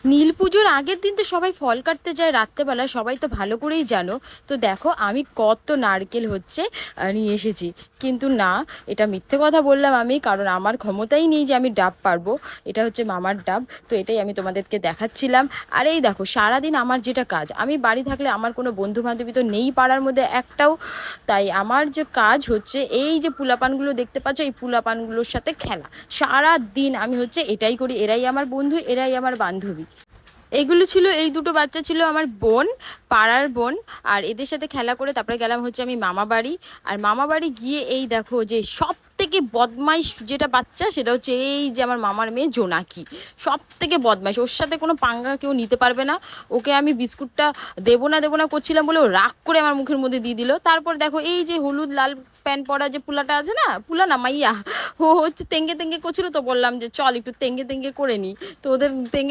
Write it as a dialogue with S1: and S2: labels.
S1: নীল পুজোর আগের দিন তো সবাই ফল কাটতে যায় রাত্রেবেলা, সবাই তো ভালো করেই জানো। তো দেখো আমি কত নারকেল হচ্ছে নিয়ে এসেছি। কিন্তু না, এটা মিথ্যে কথা বললাম আমি, কারণ আমার ক্ষমতাই নেই যে আমি ডাব পারবো। এটা হচ্ছে মামার ডাব, তো এটাই আমি তোমাদেরকে দেখাচ্ছিলাম। আর এই দেখো, সারাদিন আমার যেটা কাজ, আমি বাড়ি থাকলে আমার কোনো বন্ধু বান্ধবী তো নেই পাড়ার মধ্যে একটাও। তাই আমার যে কাজ হচ্ছে এই যে পুলাপানগুলো দেখতে পাচ্ছ, এই পুলাপানগুলোর সাথে খেলা। সারা দিন আমি হচ্ছে এটাই করি, এরাই আমার বন্ধু, এরাই আমার বান্ধবী। এইগুলো ছিল, এই দুটো বাচ্চা ছিল আমার বোন, পাড়ার বোন। আর এদের সাথে খেলা করে তারপরে গেলাম হচ্ছে আমি মামা বাড়ি। আর মামা বাড়ি গিয়ে এই দেখো যে সব থেকে বদমাইশ যেটা বাচ্চা, সেটা হচ্ছে এই যে আমার মামার মেয়ে জোনাকি। সব থেকে বদমাইশ, ওর সাথে কোনো পাঙ্গা কেউ নিতে পারবে না। ওকে আমি বিস্কুটটা দেবো না করছিলাম বলে ও রাগ করে আমার মুখের মধ্যে দিয়ে দিল। তারপর দেখো এই যে হলুদ লাল প্যান্ট পরা যে পুলাটা আছে না, পুলা না মাইয়া, ও হচ্ছে তেঙ্গে তেঙ্গে করছিল, তো বললাম যে চল একটু তেঙ্গে তেঙ্গে করে নি। তো ওদের তেঙ্গে